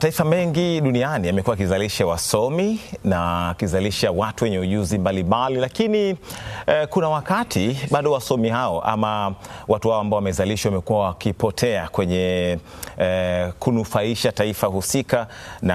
Mataifa mengi duniani yamekuwa kizalisha wasomi na kizalisha watu wenye ujuzi mbalimbali, lakini kuna wakati bado wasomi hao ama watu hao ambao wamezalishwa wamekuwa wakipotea kwenye kunufaisha taifa husika, na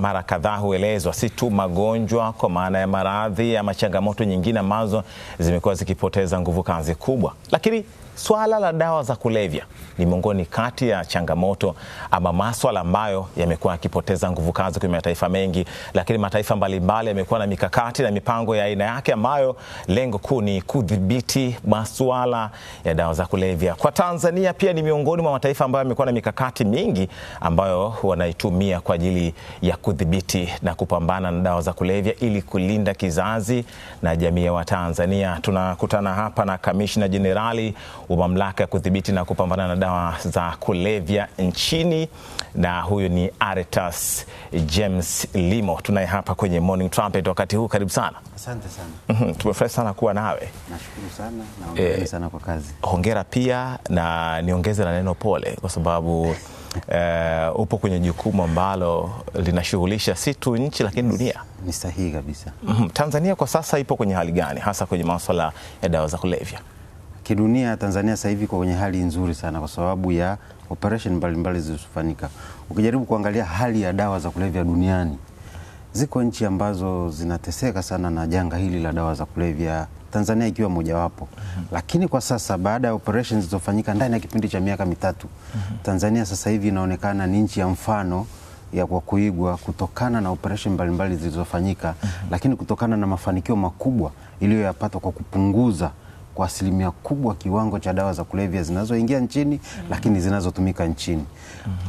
mara kadhaa huelezwa si tu magonjwa kwa maana ya maradhi ama changamoto nyingine ambazo zimekuwa zikipoteza nguvu kazi kubwa, lakini swala la dawa za kulevya ni miongoni kati ya changamoto ama maswala ambayo yamekuwa yakipoteza nguvu kazi kwenye mataifa mengi, lakini mataifa mbalimbali yamekuwa na mikakati na mipango ya aina yake ambayo lengo kuu ni kudhibiti masuala ya dawa za kulevya. Kwa Tanzania pia ni miongoni mwa mataifa ambayo yamekuwa na mikakati mingi ambayo wanaitumia kwa ajili ya kudhibiti na kupambana na dawa za kulevya ili kulinda kizazi na jamii ya Watanzania. Tunakutana hapa na Kamishna Jenerali wa Mamlaka ya Kudhibiti na Kupambana na Dawa za Kulevya nchini, na huyu ni Aretas James Limo. Tunaye hapa kwenye Morning Trumpet wakati huu. Karibu sana. Asante sana. Tumefurahi sana kuwa nawe. Nashukuru sana na hongera sana kwa kazi. Hongera pia, na niongeze na neno pole kwa sababu upo kwenye jukumu ambalo linashughulisha si tu nchi lakini dunia. Ni sahihi kabisa. Tanzania kwa sasa ipo kwenye hali gani hasa kwenye masuala ya dawa za kulevya? Kidunia, Tanzania sasa hivi kwenye hali nzuri sana kwa sababu ya operation mbalimbali zilizofanyika. Ukijaribu kuangalia hali ya dawa za kulevya duniani, ziko nchi ambazo zinateseka sana na janga hili la dawa za kulevya, Tanzania ikiwa mojawapo. Lakini kwa sasa baada ya operations zilizofanyika ndani ya kipindi cha miaka mitatu, Tanzania sasa hivi inaonekana ni nchi ya mfano ya kwa kuigwa kutokana na operation mbalimbali zilizofanyika, lakini kutokana na mafanikio makubwa iliyoyapata kwa kupunguza kwa asilimia kubwa kiwango cha dawa za kulevya zinazoingia nchini lakini zinazotumika nchini.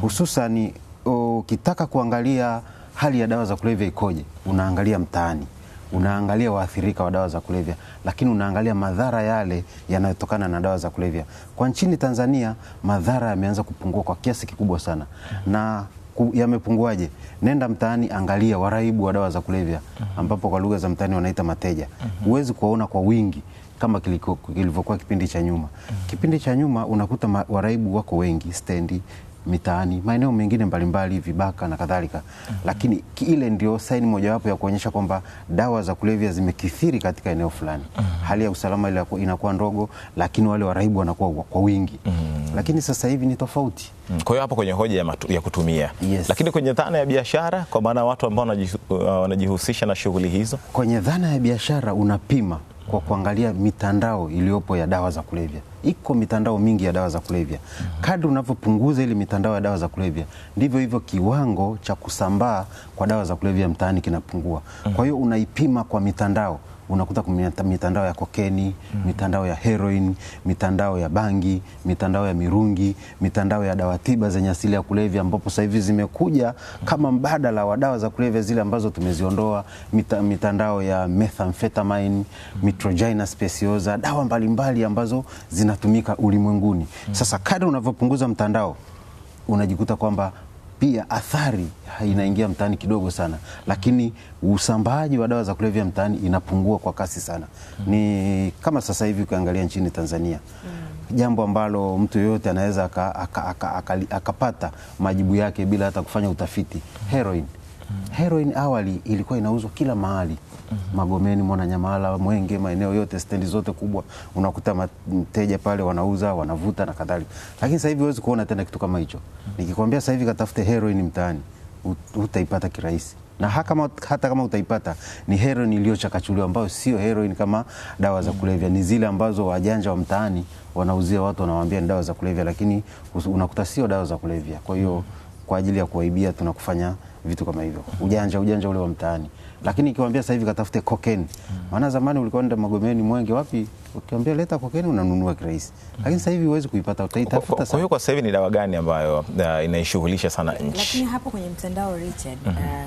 Hususan ukitaka kuangalia hali ya dawa za kulevya ikoje, unaangalia mtaani, unaangalia waathirika wa dawa za kulevya, lakini unaangalia madhara yale yanayotokana na dawa za kulevya. Kwa nchini Tanzania madhara yameanza kupungua kwa kiasi kikubwa sana. Na yamepunguaje? Nenda mtaani, angalia waraibu wa dawa za kulevya, ambapo kwa lugha za mtaani wanaita mateja. Huwezi kuwaona kwa wingi kama kilivyokuwa kipindi cha nyuma. Kipindi cha nyuma unakuta waraibu wako wengi stendi, mitaani, maeneo mengine mbalimbali, vibaka na kadhalika. Lakini ile ndio saini mojawapo ya kuonyesha kwamba dawa za kulevya zimekithiri katika eneo fulani. Hali ya usalama inakuwa ndogo, lakini wale waraibu wanakuwa kwa wingi. Lakini sasa hivi ni tofauti. Kwa hiyo hapo kwenye hoja ya kutumia. Yes. Lakini kwenye dhana ya biashara, kwa maana watu ambao wanajihusisha na shughuli hizo, kwenye dhana ya biashara unapima kwa kuangalia mitandao iliyopo ya dawa za kulevya. Iko mitandao mingi ya dawa za kulevya. Kadri unavyopunguza ile mitandao ya dawa za kulevya, ndivyo hivyo kiwango cha kusambaa kwa dawa za kulevya mtaani kinapungua. Kwa hiyo unaipima kwa mitandao, unakuta mitandao ya kokeni, mitandao ya heroin, mitandao ya bangi, mitandao ya mirungi, mitandao ya dawa tiba zenye asili ya kulevya, ambapo sasa hivi zimekuja kama mbadala wa dawa za kulevya zile ambazo tumeziondoa, mitandao ya methamphetamine, mitrogynous speciosa, dawa mbalimbali ambazo zinatumika ulimwenguni. Sasa kadri unavyopunguza mtandao, unajikuta kwamba pia athari inaingia mtaani kidogo sana, lakini usambaaji wa dawa za kulevya mtaani inapungua kwa kasi sana. Ni kama sasa hivi ukiangalia nchini Tanzania, jambo ambalo mtu yoyote anaweza akapata majibu yake bila hata kufanya utafiti. Heroin. Heroin awali ilikuwa inauzwa kila mahali. Magomeni, Mwananyamala, Mwenge, maeneo yote, stendi zote kubwa, unakuta mteja pale wanauza, wanavuta na kadhalika. Lakini sasa hivi huwezi kuona tena kitu kama hicho. Nikikwambia sasa hivi katafute heroin mtaani, utaipata kirahisi. Na hata kama utaipata, ni heroin iliyochakachuliwa ambayo sio heroin kama dawa za kulevya. Ni zile ambazo wajanja wa mtaani wanauzia watu, wanawaambia ni dawa za kulevya, lakini unakuta sio dawa za kulevya. Kwa hiyo kwa ajili ya kuwaibia tunakufanya vitu kama hivyo. Ujanja ule wa mtaani. Lakini ikiwaambia sasa hivi katafute cocaine. Maana zamani ulikuwa nenda Magomeni, Mwenge, wapi, ukiambia leta cocaine unanunua kirahisi. Lakini sasa hivi huwezi kuipata, utaitafuta sana. Kwa hiyo kwa sasa hivi ni dawa gani ambayo inaishughulisha sana nchi? Lakini hapo kwenye mtandao Richard,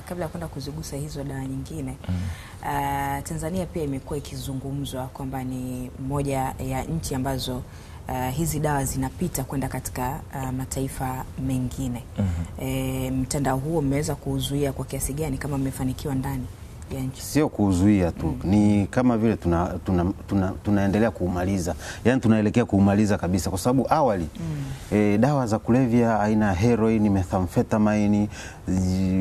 kabla ya kwenda kuzigusa hizo dawa nyingine, Tanzania pia imekuwa ikizungumzwa kwamba ni moja ya nchi ambazo hizi dawa zinapita kwenda katika mataifa mengine. Mtandao huo umeweza kuzuia kwa kiasi gani, kama mmefanikiwa ndani? ya nchi? Sio kuzuia tu, ni kama vile tunaendelea kuumaliza, yani tunaelekea kuumaliza kabisa, kwa sababu awali dawa za kulevya aina ya heroin, methamphetamine,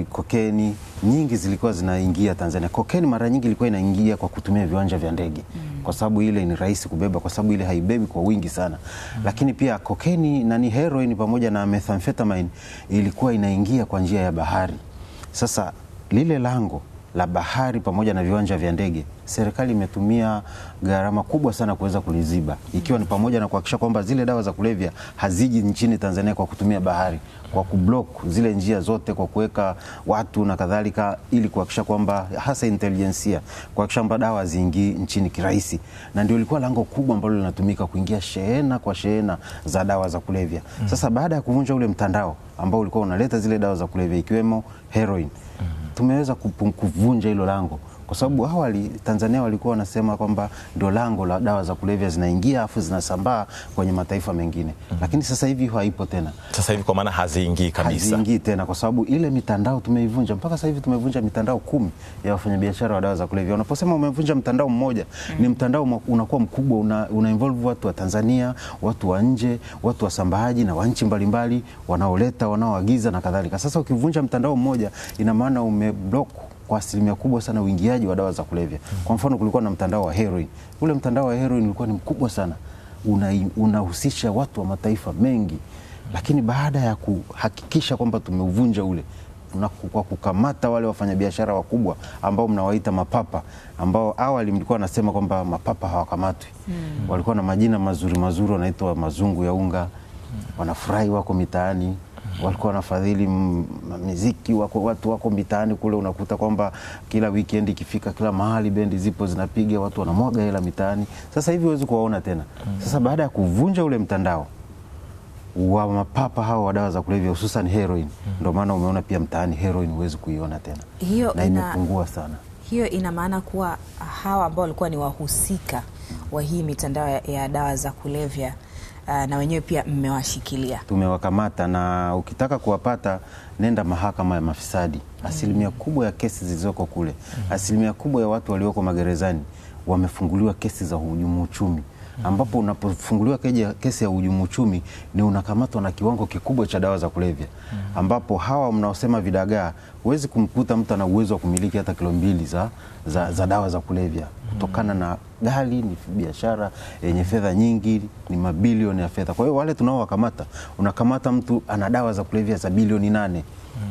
kokeni nyingi zilikuwa zinaingia Tanzania. Kokeni mara nyingi ilikuwa inaingia kwa kutumia viwanja vya ndege, kwa sababu ile ni rahisi kubeba, kwa sababu ile haibebi kwa wingi sana. Lakini pia kokeni na ni heroin pamoja na methamphetamine ilikuwa inaingia kwa njia ya bahari. Sasa lile lango la bahari pamoja na viwanja vya ndege, serikali imetumia gharama kubwa sana kuweza kuliziba, ikiwa ni pamoja na kuhakikisha kwamba zile dawa za kulevya haziji nchini Tanzania kwa kutumia bahari, kwa kublock zile njia zote, kwa kuweka watu na kadhalika, ili kuhakikisha kwamba hasa intelligentsia, kuhakikisha kwamba dawa haziingii nchini kirahisi. Na ndio ilikuwa lango kubwa ambalo linatumika kuingia shehena kwa shehena za dawa za kulevya. Sasa baada ya kuvunja ule mtandao ambao ulikuwa unaleta zile dawa za kulevya ikiwemo heroin, tumeweza kuvunja hilo lango, kwa sababu awali Tanzania walikuwa wanasema kwamba ndio lango la dawa za kulevya zinaingia afu zinasambaa kwenye mataifa mengine. Lakini sasa hivi haipo tena. Sasa hivi kwa maana haziingii kabisa. Haziingii tena kwa sababu ile mitandao tumeivunja. Mpaka sasa hivi tumevunja mitandao 10 ya wafanyabiashara wa dawa za kulevya. Unaposema umevunja mtandao mmoja, ni mtandao unakuwa mkubwa, una involve watu wa Tanzania, watu wa nje, watu wasambazaji na wa nchi mbalimbali, wanaoleta, wanaoagiza na kadhalika. Sasa ukivunja mtandao mmoja, ina maana umeblock kwa asilimia kubwa sana uingiaji wa dawa za kulevya. Kwa mfano, kulikuwa na mtandao wa heroin. Ule mtandao wa heroin ulikuwa ni mkubwa sana, unahusisha watu wa mataifa mengi. Lakini baada ya kuhakikisha kwamba tumeuvunja ule, kwa kukamata wale wafanyabiashara wakubwa ambao mnawaita mapapa, ambao awali mlikuwa nasema kwamba mapapa hawakamatwi. Walikuwa na majina mazuri mazuri, wanaitwa mazungu ya unga, wanafurahi, wako mitaani, walikuwa wanafadhili muziki, watu wako mitaani kule, unakuta kwamba kila weekend ikifika, kila mahali bendi zipo zinapiga, watu wanamwaga hela mitaani. Sasa hivi huwezi kuwaona tena. Sasa baada ya kuvunja ule mtandao wa mapapa hao wa dawa za kulevya, hususan heroin, ndio maana umeona pia mtaani heroin huwezi kuiona tena. Hiyo na imepungua sana. Hiyo ina maana kuwa hawa ambao walikuwa ni wahusika wa hii mitandao ya dawa za kulevya na wenyewe pia mmewashikilia? Tumewakamata, na ukitaka kuwapata nenda mahakama ya mafisadi. Asilimia kubwa ya kesi zilizoko kule, asilimia kubwa ya watu walioko magerezani wamefunguliwa kesi za uhujumu uchumi, ambapo unapofunguliwa kesi ya uhujumu uchumi ni unakamatwa na kiwango kikubwa cha dawa za kulevya, ambapo hawa mnaosema vidagaa, huwezi kumkuta mtu ana uwezo wa kumiliki hata kilo 2 za dawa za kulevya, kutokana na gali ni biashara yenye fedha nyingi, ni mabilioni ya fedha. Kwa hiyo wale tunaowakamata, unakamata mtu ana dawa za kulevya za bilioni 8,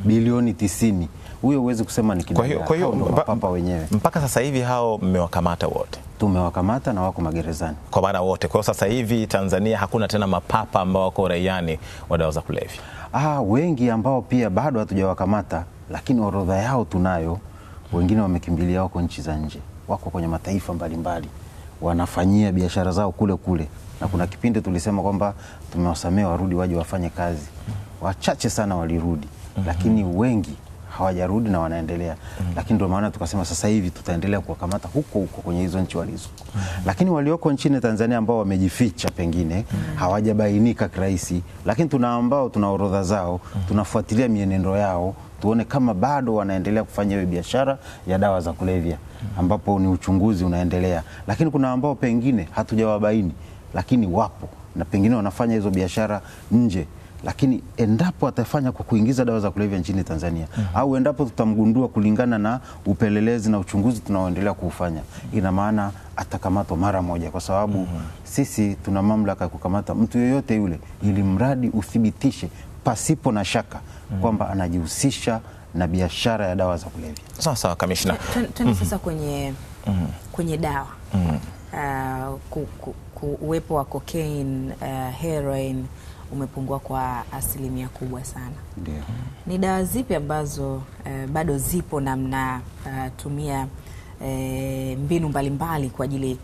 bilioni 90, huyo huwezi kusema ni kidagaa. Kwa hiyo mapapa wenyewe. Mpaka sasa hivi hao mmewakamata wote? Tumewakamata na wako magerezani. Kwa maana wote. Kwa hiyo sasa hivi Tanzania hakuna tena mapapa ambao wako raiani wa dawa za kulevya? Wengi ambao pia bado hatujawakamata, lakini orodha yao tunayo. Wengine wamekimbilia, wako nchi za nje, wako kwenye mataifa mbalimbali, wanafanyia biashara zao kule kule. Na kuna kipindi tulisema kwamba tumewasamea warudi waje wafanye kazi. Wachache sana walirudi, lakini wengi hawajarudi na wanaendelea. Lakini ndio maana tukasema sasa hivi tutaendelea kuwakamata huko kwenye hizo nchi walizo. Lakini walioko nchini Tanzania ambao wamejificha pengine hawajabainika kirahisi, lakini tuna ambao tuna orodha zao, tunafuatilia mienendo yao, tuone kama bado wanaendelea kufanya hiyo biashara ya dawa za kulevya, ambapo ni uchunguzi unaendelea. Lakini kuna ambao pengine hatujawabaini, lakini wapo na pengine wanafanya hizo biashara nje. Lakini endapo atafanya kwa kuingiza dawa za kulevya nchini Tanzania, au endapo tutamgundua kulingana na upelelezi na uchunguzi tunaoendelea kuufanya, ina maana atakamatwa mara moja, kwa sababu sisi tuna mamlaka ya kukamata mtu yeyote yule, ili mradi uthibitishe pasipo na shaka kwamba anajihusisha na biashara ya dawa za kulevya. Sawa sawa, Kamishna. Tuende sasa kwenye dawa. Uwepo wa cocaine, heroin umepungua kwa asilimia kubwa sana. Ndio. Ni dawa zipi ambazo bado zipo na mnatumia mbinu mbalimbali kwa ajili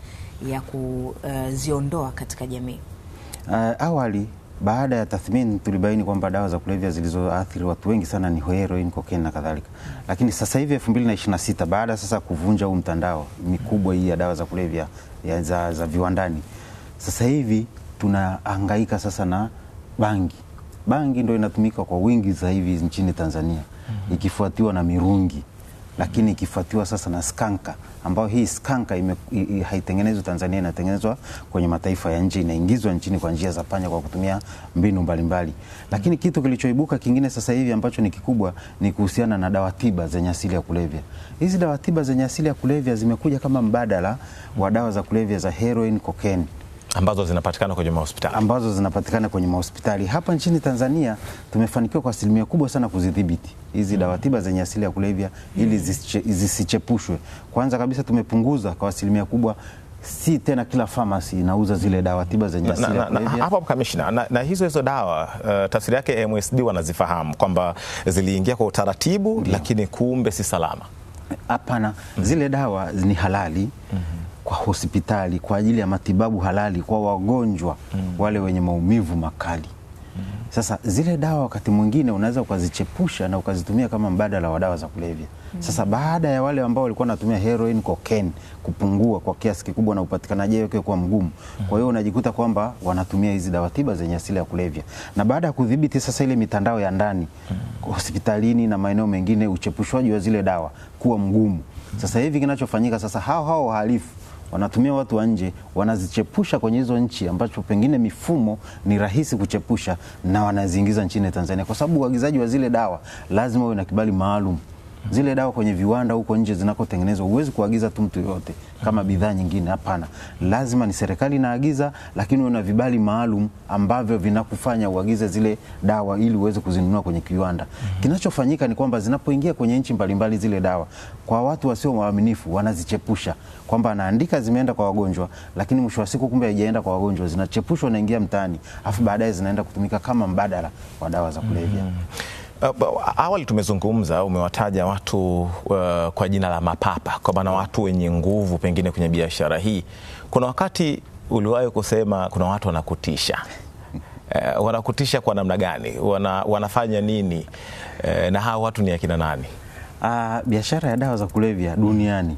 ya kuziondoa katika jamii? Awali, baada ya tathmini, tulibaini kwamba dawa za kulevya zilizoathiri watu wengi sana ni heroin, cocaine na kadhalika. Lakini sasa hivi 2026, baada sasa kuvunja huu mtandao mikubwa hii ya dawa za kulevya za viwandani, sasa hivi tunahangaika sasa na bangi. Bangi ndio inatumika kwa wingi sasa hivi nchini Tanzania, ikifuatiwa na mirungi. lakini ikifuatiwa sasa na skanka, ambayo hii skanka haitengenezwi Tanzania, inatengenezwa kwenye mataifa ya nje, inaingizwa nchini kwa njia za panya kwa kutumia mbinu mbalimbali. Lakini kitu kilichoibuka kingine sasa hivi ambacho ni kikubwa ni kuhusiana na dawa tiba zenye asili ya kulevya. Hizi dawa tiba zenye asili ya kulevya zimekuja kama mbadala wa dawa za kulevya za heroin, cocaine ambazo zinapatikana kwenye mahospitali. Hapa nchini Tanzania tumefanikiwa kwa asilimia kubwa sana kuzidhibiti hizi dawa tiba zenye asili ya kulevya ili zisichepushwe. Kwanza kabisa tumepunguza kwa asilimia kubwa, si tena kila pharmacy inauza zile dawa tiba zenye asili ya kulevya. Hapo Kamishna, na hizo dawa tafsiri yake MSD wanazifahamu kwamba ziliingia kwa utaratibu, lakini kumbe si salama. Hapana, zile dawa ni halali kwa hospitali kwa ajili ya matibabu halali kwa wagonjwa wale wenye maumivu makali. Sasa zile dawa wakati mwingine unaweza ukazichepusha na ukazitumia kama mbadala wa dawa za kulevya. Sasa baada ya wale ambao walikuwa wanatumia heroin, cocaine kupungua kwa kiasi kikubwa na upatikanaji wake kuwa mgumu, kwa hiyo unajikuta kwamba wanatumia hizi dawa tiba zenye asili ya kulevya. Na baada ya kudhibiti sasa ile mitandao ya ndani hospitalini na maeneo mengine, uchepushwaji wa zile dawa kuwa mgumu. Sasa hivi kinachofanyika sasa, hao wahalifu wanatumia watu wa nje, wanazichepusha kwenye hizo nchi ambacho pengine mifumo ni rahisi kuchepusha, na wanaziingiza nchini Tanzania, kwa sababu uagizaji wa zile dawa lazima uwe na kibali maalum. Zile dawa kwenye viwanda huko nje zinakotengenezwa, huwezi kuagiza tu mtu yote kama bidhaa nyingine, hapana. Lazima ni serikali inaagiza, lakini una vibali maalum ambavyo vinakufanya uagize zile dawa ili uweze kuzinunua kwenye kiwanda. Kinachofanyika ni kwamba zinapoingia kwenye nchi mbalimbali zile dawa, kwa watu wasio waaminifu wanazichepusha, kwamba anaandika zimeenda kwa wagonjwa, lakini mwisho wa siku kumbe haijaenda kwa wagonjwa, zinachepushwa na ingia mtaani, afu baadaye zinaenda kutumika kama mbadala wa dawa za kulevya. Awali tumezungumza, umewataja watu kwa jina la mapapa, kwa maana watu wenye nguvu pengine kwenye biashara hii. Kuna wakati uliwahi kusema kuna watu wanakutisha. Wanakutisha kwa namna gani? Wanafanya nini? Na hao watu ni akina nani? Biashara ya dawa za kulevya duniani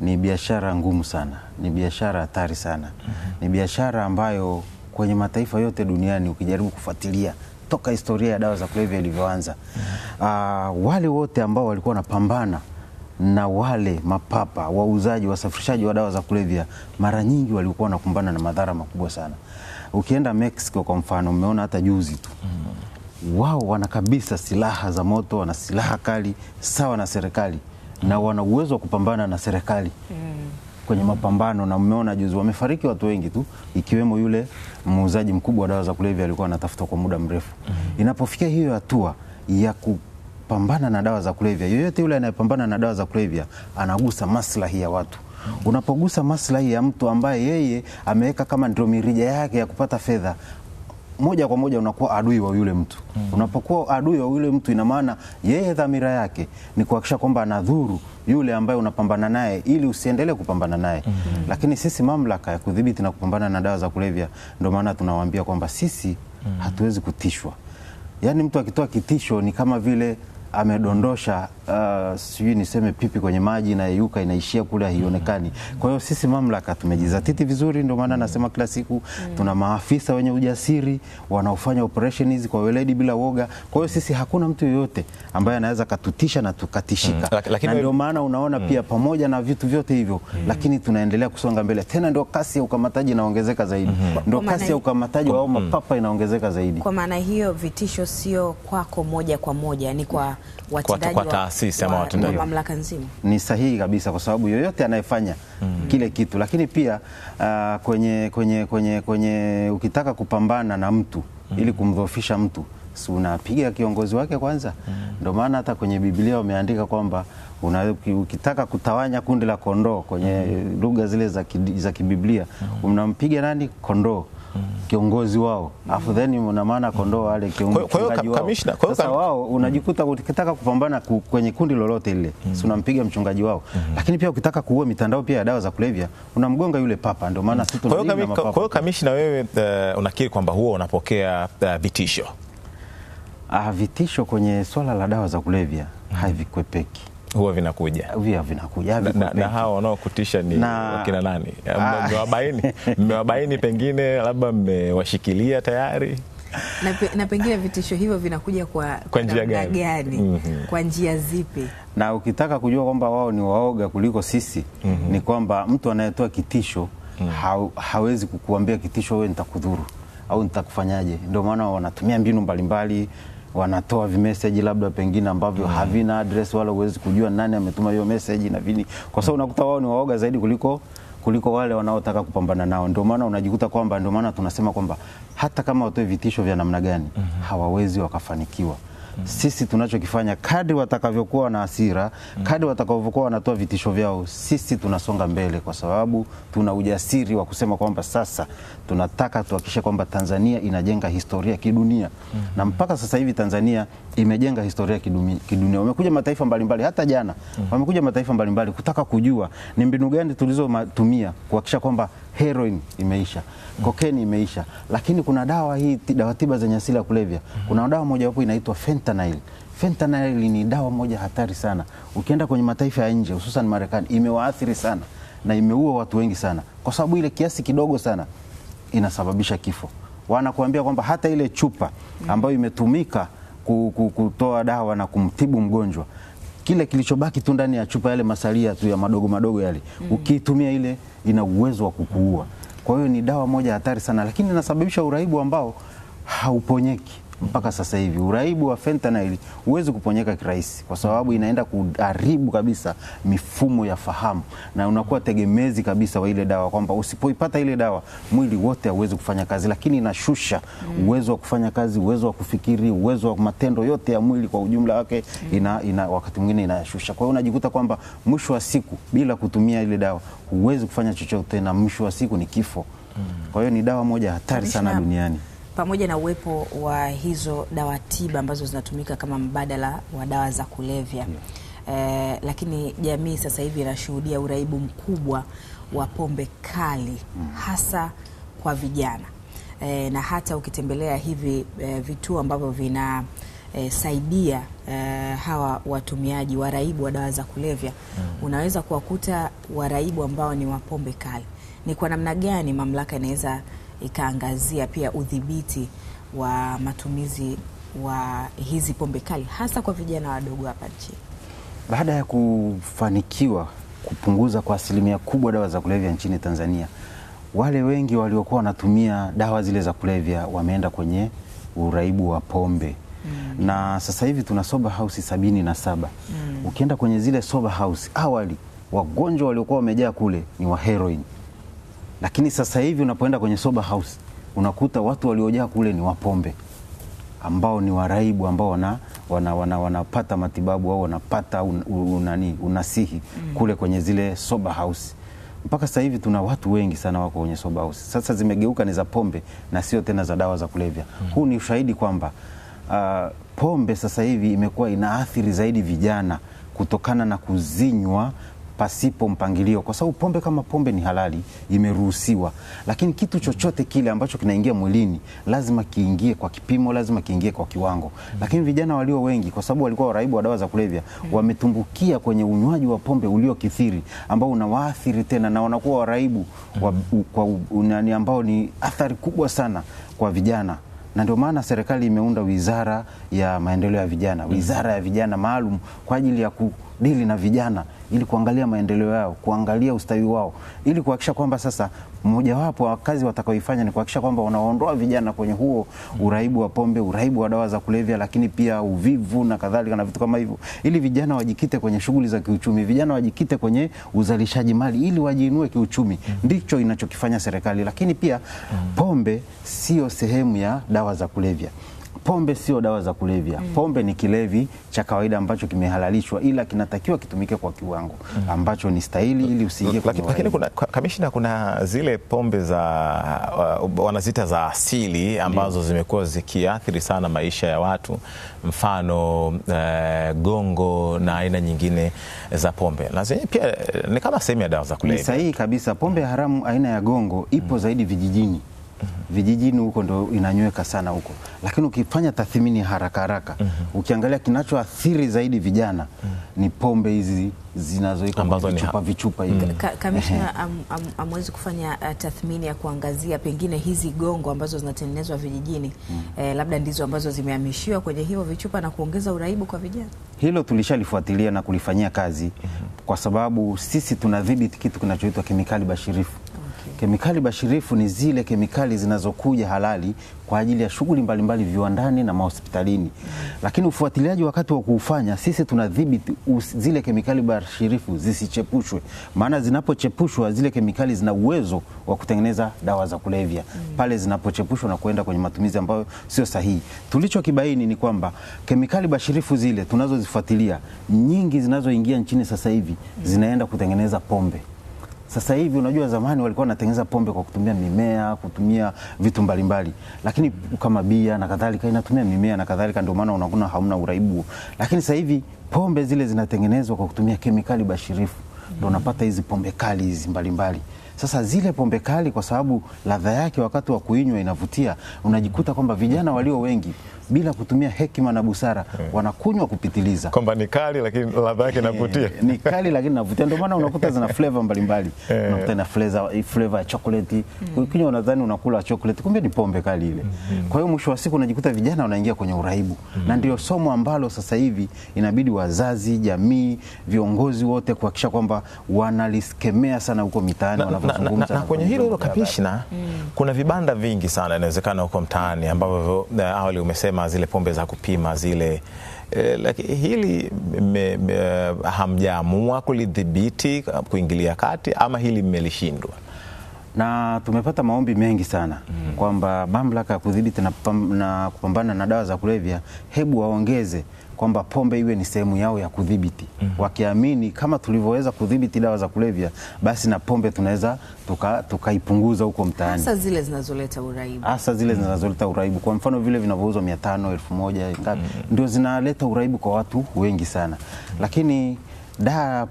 ni biashara ngumu sana, ni biashara hatari sana. Ni biashara ambayo kwenye mataifa yote duniani ukijaribu kufuatilia toka historia ya dawa za kulevya ilivyoanza, wale wote ambao walikuwa wanapambana na wale mapapa wauzaji, wasafirishaji wa dawa za kulevya, mara nyingi walikuwa wanakumbana na madhara makubwa sana. Ukienda Mexico kwa mfano, umeona hata juzi tu, wao wana kabisa silaha za moto, wana silaha kali sawa na serikali, na wana uwezo wa kupambana na serikali kwenye mapambano, na umeona juzi wamefariki watu wengi tu, ikiwemo yule muuzaji mkubwa wa dawa za kulevya alikuwa anatafuta kwa muda mrefu. Inapofikia hiyo hatua ya kupambana na dawa za kulevya, yoyote yule anayepambana na dawa za kulevya anagusa maslahi ya watu. Unapogusa maslahi ya mtu ambaye yeye ameweka kama ndio mirija yake ya kupata fedha, moja kwa moja unakuwa adui wa yule mtu. Unapokuwa adui wa yule mtu, ina maana yeye dhamira yake ni kuhakikisha kwamba anadhuru yule ambaye unapambana naye ili usiendelee kupambana naye. Lakini sisi mamlaka ya kudhibiti na kupambana na dawa za kulevya, ndio maana tunawaambia kwamba sisi hatuwezi kutishwa. Yaani mtu akitoa kitisho ni kama vile amedondosha sijui niseme pipi kwenye maji na yuka inaishia kule, haionekani. Kwa hiyo sisi mamlaka tumejizatiti vizuri, ndio maana nasema kila siku tuna maafisa wenye ujasiri wanaofanya operation hizi kwa weledi bila woga. Kwa hiyo sisi hakuna mtu yoyote ambaye anaweza katutisha na tukatishika. Na ndio maana unaona pia pamoja na vitu vyote hivyo, lakini tunaendelea kusonga mbele. Tena ndio kasi ya ukamataji inaongezeka zaidi. Ndio kasi ya ukamataji wa mapapa inaongezeka zaidi. Kwa maana hiyo vitisho sio kwako moja kwa moja, ni kwa watendaji wa mamlaka nzima. Ni sahihi kabisa, kwa sababu yoyote anayefanya kile kitu. Lakini pia kwenye ukitaka kupambana na mtu ili kumdhoofisha mtu, si unapiga kiongozi wake kwanza? Ndio maana hata kwenye Biblia wameandika kwamba ukitaka kutawanya kundi la kondoo, kwenye lugha zile za kibiblia, unampiga nani? Kondoo, kiongozi wao, afu then una maana kondoo wale mchungaji wao. Sasa wao unajikuta ukitaka kupambana kwenye kundi lolote ile, si unampiga mchungaji wao. Lakini pia ukitaka kuua mitandao pia ya dawa za kulevya, unamgonga yule papa. Ndio maana sisi tunalinda mapapa. Kwa hiyo Kamishna, wewe unakiri kwamba huo unapokea vitisho? Vitisho kwenye swala la dawa za kulevya havikwepeki. Huwa vinakuja. Na hao wanaokutisha ni wakina nani? Mmewabaini pengine labda mmewashikilia tayari? Na pengine vitisho hivyo vinakuja kwa njia gani? Kwa njia zipi? Na ukitaka kujua kwamba wao ni waoga kuliko sisi, ni kwamba mtu anayetoa kitisho hawezi kukuambia kitisho wewe nitakudhuru au nitakufanyaje. Ndio maana wanatumia mbinu mbalimbali, wanatoa vimessage labda pengine ambavyo havina address wala huwezi kujua nani ametuma hiyo message na vini, kwa sababu unakuta wao ni waoga zaidi kuliko wale wanaotaka kupambana nao. Ndio maana unajikuta kwamba, ndio maana tunasema kwamba hata kama watoe vitisho vya namna gani hawawezi wakafanikiwa. Sisi tunachokifanya, kadri watakavyokuwa na hasira, kadri watakavyokuwa wanatoa vitisho vyao, sisi tunasonga mbele, kwa sababu tuna ujasiri wa kusema kwamba sasa tunataka tuhakikishe kwamba Tanzania inajenga historia kidunia. Na mpaka sasa hivi Tanzania imejenga historia kidunia. Wamekuja mataifa mbalimbali, hata jana wamekuja mataifa mbalimbali kutaka kujua ni mbinu gani tulizotumia kuhakikisha kwamba heroin imeisha, cocaine imeisha, lakini kuna dawa tiba zenye asili ya kulevya. Kuna dawa moja hapo inaitwa fentanyl. Fentanyl ni dawa moja hatari sana. Ukienda kwenye mataifa ya nje, hususan Marekani, imewaathiri sana na imeua watu wengi sana, kwa sababu ile kiasi kidogo sana inasababisha kifo. Wanakuambia kwamba hata ile chupa ambayo imetumika kutoa dawa na kumtibu mgonjwa, kile kilichobaki tu ndani ya chupa, yale masalia tu ya madogo yale, ukiitumia ile ina uwezo wa kukuua. Kwa hiyo ni dawa moja hatari sana, lakini inasababisha uraibu ambao hauponyeki mpaka sasa hivi. Uraibu wa fentanyl huwezi kuponyeka kirahisi, kwa sababu inaenda kuharibu kabisa mifumo ya fahamu na unakuwa tegemezi kabisa wa ile dawa, kwamba usipoipata ile dawa mwili wote hauwezi kufanya kazi, lakini inashusha uwezo wa kufanya kazi, uwezo wa kufikiri, uwezo wa matendo yote ya mwili kwa ujumla wake, wakati mwingine inashusha. Kwa hiyo unajikuta kwamba mwisho wa siku bila kutumia ile dawa huwezi kufanya chochote, na mwisho wa siku ni kifo. Kwa hiyo ni dawa moja hatari sana duniani. Pamoja na uwepo wa hizo dawa tiba ambazo zinatumika kama mbadala wa dawa za kulevya, lakini jamii sasa hivi inashuhudia uraibu mkubwa wa pombe kali, hasa kwa vijana. Na hata ukitembelea hivi vituo ambavyo vinasaidia hawa watumiaji waraibu wa dawa za kulevya, unaweza kuwakuta waraibu ambao ni wa pombe kali. Ni kwa namna gani mamlaka inaweza ikaangazia pia udhibiti wa matumizi wa hizi pombe kali hasa kwa vijana wadogo hapa nchini? Baada ya kufanikiwa kupunguza kwa asilimia kubwa dawa za kulevya nchini Tanzania, wale wengi waliokuwa wanatumia dawa zile za kulevya wameenda kwenye uraibu wa pombe. Na sasa hivi tuna sober house 77. Ukienda kwenye zile sober house, awali wagonjwa waliokuwa wamejaa kule ni wa heroin, lakini sasa hivi unapoenda kwenye sober house unakuta watu waliojaa kule ni wa pombe, ambao ni waraibu, ambao wanapata matibabu au wanapata unasihi kule kwenye zile sober house. Mpaka sasa hivi tuna watu wengi sana wako kwenye sober house. Sasa zimegeuka ni za pombe na sio tena za dawa za kulevya. Huu ni ushahidi kwamba pombe sasa hivi imekuwa inaathiri zaidi vijana kutokana na kuzinywa pasipo mpangilio, kwa sababu pombe kama pombe ni halali, imeruhusiwa, lakini kitu chochote kile ambacho kinaingia mwilini lazima kiingie kwa kipimo, lazima kiingie kwa kiwango. Lakini vijana walio wengi, kwa sababu walikuwa waraibu wa dawa za kulevya, wametumbukia kwenye unywaji wa pombe uliokithiri, ambao unawaathiri tena na wanakuwa waraibu ambao ni athari kubwa sana kwa vijana. Na ndio maana serikali imeunda wizara ya maendeleo ya vijana, wizara ya vijana maalum kwa ajili ya kudili na vijana, ili kuangalia maendeleo yao, kuangalia ustawi wao, ili kuhakikisha kwamba sasa mmojawapo wa kazi watakaoifanya ni kuhakikisha kwamba wanaondoa vijana kwenye huo uraibu wa pombe, uraibu wa dawa za kulevya, lakini pia uvivu na kadhalika na vitu kama hivyo, ili vijana wajikite kwenye shughuli za kiuchumi, vijana wajikite kwenye uzalishaji mali ili wajiinue kiuchumi. Ndicho inachokifanya serikali. Lakini pia pombe sio sehemu ya dawa za kulevya. Pombe sio dawa za kulevya. Pombe ni kilevi cha kawaida ambacho kimehalalishwa, ila kinatakiwa kitumike kwa kiwango ambacho ni stahili ili usiingie kwenye. Lakini kamishna, kuna zile pombe za wanazita za asili ambazo zimekuwa zikiathiri sana maisha ya watu, mfano gongo na aina nyingine za pombe, na zenyewe pia ni kama sehemu ya dawa za kulevya. Ni sahihi kabisa. Pombe haramu aina ya gongo ipo zaidi vijijini vijijini huko ndo inanyweka sana huko, lakini ukifanya tathmini haraka haraka ukiangalia kinachoathiri zaidi vijana ni pombe hizi zinazoika vichupa vichupa hivi. Kamishna, amwezi kufanya tathmini ya kuangazia pengine hizi gongo ambazo zinatengenezwa vijijini labda ndizo ambazo zimehamishiwa kwenye hiyo vichupa na kuongeza uraibu kwa vijana? Hilo tulishalifuatilia na kulifanyia kazi kwa sababu sisi tunadhibiti kitu kinachoitwa kemikali bashirifu. Kemikali bashirifu ni zile kemikali zinazokuja halali kwa ajili ya shughuli mbalimbali viwandani na mahospitalini. Lakini ufuatiliaji wakati wa kuufanya, sisi tunadhibiti zile kemikali bashirifu zisichepushwe. Maana zinapochepushwa zile kemikali zina uwezo wa kutengeneza dawa za kulevya. Pale zinapochepushwa na kuenda kwenye matumizi ambayo sio sahihi. Tulichokibaini ni kwamba kemikali bashirifu zile tunazozifuatilia, nyingi zinazoingia nchini sasa hivi zinaenda kutengeneza pombe. Sasa hivi unajua, zamani walikuwa wanatengeneza pombe kwa kutumia mimea, kutumia vitu mbalimbali, lakini kama bia na kadhalika inatumia mimea na kadhalika, ndio maana unakuwa hauna uraibu. Lakini sasa hivi pombe zile zinatengenezwa kwa kutumia kemikali bashirifu, ndio unapata hizi pombe kali hizi mbalimbali. Sasa zile pombe kali, kwa sababu ladha yake wakati wa kuinywa inavutia, unajikuta kwamba vijana walio wengi bila kutumia hekima na busara wanakunywa kupitiliza. Kwamba ni kali lakini ladha yake inavutia. Ni kali lakini inavutia, ndio maana unakuta zina flavor mbalimbali. Unakuta na flavor ya chocolate. Ukinywa unadhani unakula chocolate, kumbe ni pombe kali ile. Kwa hiyo mwisho wa siku unajikuta vijana wanaingia kwenye uraibu. Na ndio somo ambalo sasa hivi inabidi wazazi, jamii, viongozi wote kuhakikisha kwamba wanaliskemea sana huko mitaani wanapozungumza. Na kwenye hilo Kamishna, kuna vibanda vingi sana inawezekana huko mtaani ambavyo awali umesema zile pombe za kupima zile, lakini hili hamjaamua kulidhibiti, kuingilia kati, ama hili mmelishindwa? Na tumepata maombi mengi sana kwamba mamlaka ya kudhibiti na kupambana na dawa za kulevya hebu waongeze kwamba pombe iwe ni sehemu yao ya kudhibiti. Wakiamini kama tulivyoweza kudhibiti dawa za kulevya, basi na pombe tunaweza tukaipunguza huko mtaani. Hasa zile zinazoleta uraibu. Hasa zile zinazoleta uraibu. Kwa mfano vile vinavyouzwa 500, 1000 ngapi, ndio zinaleta uraibu kwa watu wengi sana. Lakini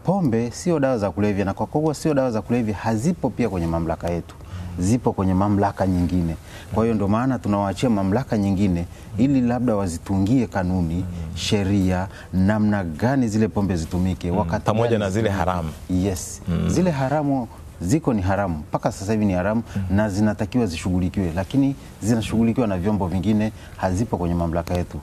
pombe sio dawa za kulevya, na kwa kuwa sio dawa za kulevya hazipo pia kwenye mamlaka yetu, zipo kwenye mamlaka nyingine. Kwa hiyo ndio maana tunawaachia mamlaka nyingine ili labda wazitungie kanuni, sheria, namna gani zile pombe zitumike, wakati pamoja na zile haramu. Yes. Zile haramu ziko ni haramu, mpaka sasa hivi ni haramu na zinatakiwa zishughulikiwe, lakini zinashughulikiwa na vyombo vingine, hazipo kwenye mamlaka yetu.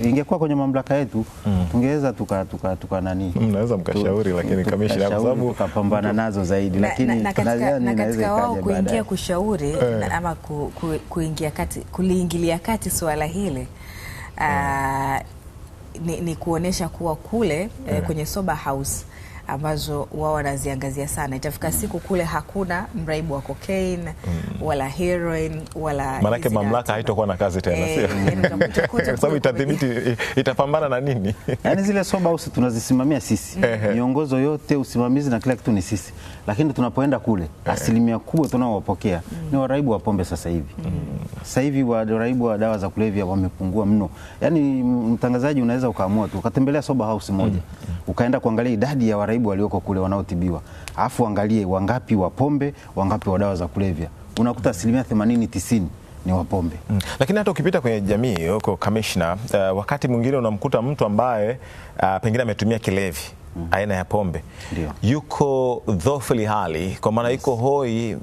Ingekuwa kwenye mamlaka yetu tungeweza tuka nani, mnaweza mkashauri, lakini Kamishna, kwa sababu tukapambana nazo zaidi, lakini na katika wao kuingia kushauri ama kuliingilia kati swala hili ni kuonesha kuwa kule kwenye sober house ambazo wao wanaziangazia sana, itafika siku kule hakuna mraibu wa cocaine wala heroin wala, manake mamlaka haitakuwa na kazi tena, sio? Kwa sababu itadhibiti, itapambana na nini? Yaani zile sober house tunazisimamia sisi, miongozo yote, usimamizi na kila kitu ni sisi, lakini tunapoenda kule asilimia kubwa tunaowapokea ni waraibu wa pombe. Sasa hivi sasa hivi waraibu wa dawa za kulevya wamepungua mno. Yaani mtangazaji, unaweza ukaamua tu ukatembelea sober house moja ukaenda kuangalia idadi ya waraibu walioko kule wanaotibiwa, alafu angalie wangapi wa pombe, wangapi wa dawa za kulevya, unakuta asilimia 80-90 ni wa pombe. Lakini hata ukipita kwenye jamii huko Kamishna, wakati mwingine unamkuta mtu ambaye pengine ametumia kilevi aina ya pombe, yuko dhofili hali, kwa maana yuko hoi,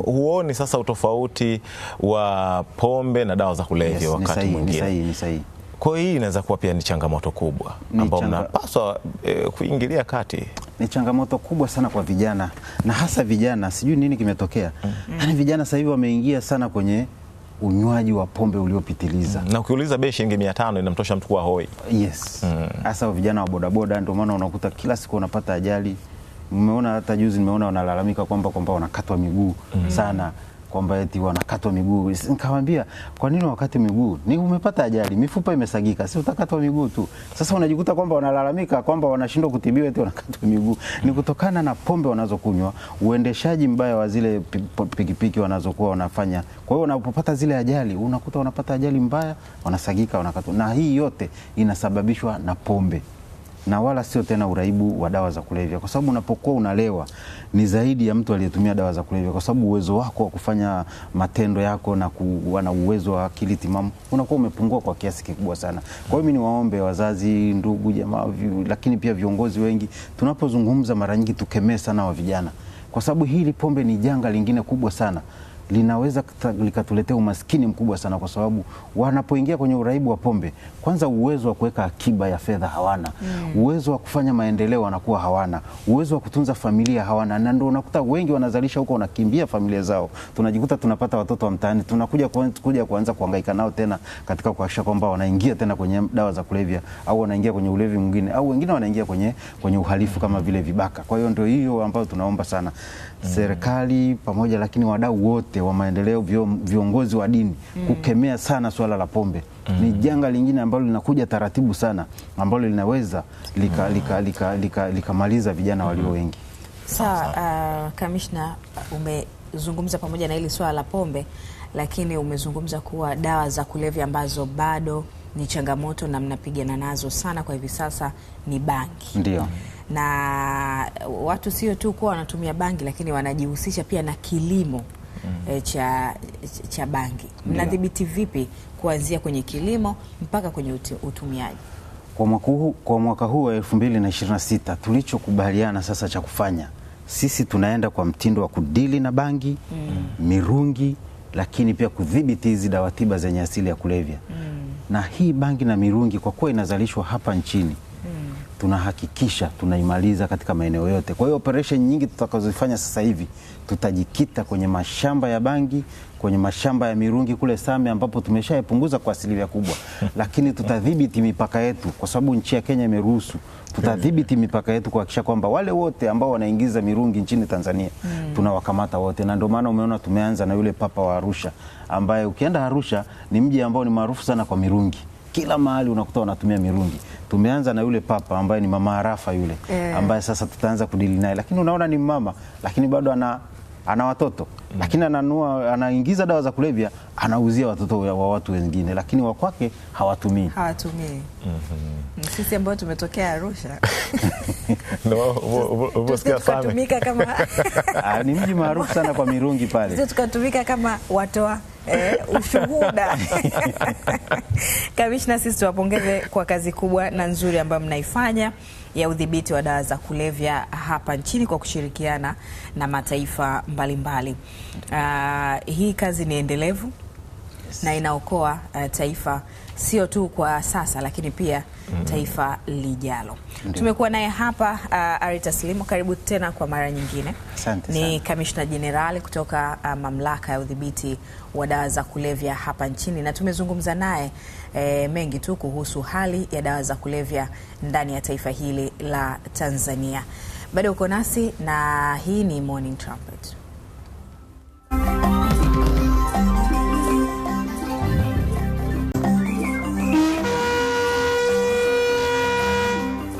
huoni sasa utofauti wa pombe na dawa za kulevya wakati mwingine. Ni sahihi. Kwa hiyo hii inaweza kuwa pia ni changamoto kubwa ambayo mnapaswa kuingilia kati. Ni changamoto kubwa sana kwa vijana, na hasa vijana, sijui nini kimetokea. Yaani vijana sasa hivi wameingia sana kwenye unywaji wa pombe uliopitiliza. Na ukiuliza bei shilingi 500 inamtosha mtu kuwa hoi. Yes. Hasa vijana wa bodaboda, ndio maana unakuta kila siku unapata ajali. Umeona hata juzi nimeona wanalalamika kwamba wanakatwa miguu sana, kwamba eti wanakatwa miguu. Nikamwambia, kwa nini wakati miguu? Ni umepata ajali, mifupa imesagika, si utakatwa miguu tu. Sasa unajikuta kwamba wanalalamika kwamba wanashindwa kutibiwa eti wanakatwa miguu. Ni kutokana na pombe wanazokunywa, uendeshaji mbaya wa zile pikipiki wanazokuwa wanafanya. Kwa hiyo wanapopata zile ajali, unakuta wanapata ajali mbaya, wanasagika, wanakatwa. Na hii yote inasababishwa na pombe. na wala sio tena uraibu wa dawa za kulevya, kwa sababu unapokuwa unalewa ni zaidi ya mtu aliyetumia dawa za kulevya, kwa sababu uwezo wako wa kufanya matendo yako na kuwa na uwezo wa akili timamu unakuwa umepungua kwa kiasi kikubwa sana. Kwa hiyo mimi niwaombe wazazi, ndugu, jamaa, lakini pia viongozi wengi, tunapozungumza mara nyingi tukemee sana wa vijana, kwa sababu hili pombe ni janga lingine kubwa sana, linaweza likatuletea umaskini mkubwa sana, kwa sababu wanapoingia kwenye uraibu wa pombe, kwanza uwezo wa kuweka akiba ya fedha hawana, uwezo wa kufanya maendeleo wanakuwa hawana, uwezo wa kutunza familia hawana, na ndio unakuta wengi wanazalisha huko, wanakimbia familia zao. Tunajikuta tunapata watoto wa mtaani, tunakuja kuanza kuhangaika nao tena katika kuhakikisha kwamba wanaingia tena kwenye dawa za kulevya, au wanaingia kwenye ulevi mwingine, au wengine wanaingia kwenye uhalifu kama vile vibaka. Kwa hiyo ndio hiyo ambayo tunaomba sana serikali pamoja, lakini wadau wote wa maendeleo, viongozi wa dini, kukemea sana swala la pombe. Ni janga lingine ambalo linakuja taratibu sana, ambalo linaweza likamaliza vijana walio wengi. Sawa, Kamishna, umezungumza pamoja na hili swala la pombe, lakini umezungumza kuwa dawa za kulevya ambazo bado ni changamoto na mnapigana nazo sana kwa hivi sasa ni bangi. Ndio. Na watu sio tu kuwa wanatumia bangi, lakini wanajihusisha pia na kilimo cha bangi. Mnadhibiti vipi kuanzia kwenye kilimo mpaka kwenye utumiaji? Kwa mwaka huu wa 2026 tulichokubaliana sasa cha kufanya, sisi tunaenda kwa mtindo wa kudili na bangi, mirungi, lakini pia kudhibiti hizi dawa tiba zenye asili ya kulevya. Na hii bangi na mirungi kwa kuwa inazalishwa hapa nchini, tunahakikisha tunaimaliza katika maeneo yote. Kwa hiyo operation nyingi tutakazofanya sasa hivi, tutajikita kwenye mashamba ya bangi, kwenye mashamba ya mirungi kule Same, ambapo tumeshapunguza kwa asilimia kubwa. Lakini tutadhibiti mipaka yetu, kwa sababu nchi ya Kenya imeruhusu. Tutadhibiti mipaka yetu kuhakikisha kwamba wale wote ambao wanaingiza mirungi nchini Tanzania tunawakamata wote. Na ndio maana umeona tumeanza na yule papa wa Arusha, ambaye ukienda Arusha ni mji ambao ni maarufu sana kwa mirungi. Kila mahali unakuta wanatumia mirungi. Tumeanza na yule papa ambaye ni Mama Arafa yule, ambaye sasa tutaanza kudili naye. Lakini unaona ni mama, lakini bado ana watoto, lakini anaingiza dawa za kulevya, anauzia watoto wa watu wengine, lakini wa kwake hawatumii. Sisi ambao tumetokea Arusha tukatumika kama ni mji maarufu sana kwa mirungi pale. Sisi tukatumika kama watoa ushuhuda. Kamishna, sisi tuwapongeze kwa kazi kubwa na nzuri ambayo mnaifanya ya udhibiti wa dawa za kulevya hapa nchini kwa kushirikiana na mataifa mbalimbali. Hii kazi ni endelevu na inaokoa taifa sio tu kwa sasa, lakini pia taifa lijalo. Tumekuwa naye hapa Ari Taslimu, karibu tena kwa mara nyingine. Ni Kamishna Jenerali kutoka Mamlaka ya Udhibiti wa Dawa za Kulevya hapa nchini, na tumezungumza naye mengi tu kuhusu hali ya dawa za kulevya ndani ya taifa hili la Tanzania. Bado uko nasi na hii ni Morning Trumpet.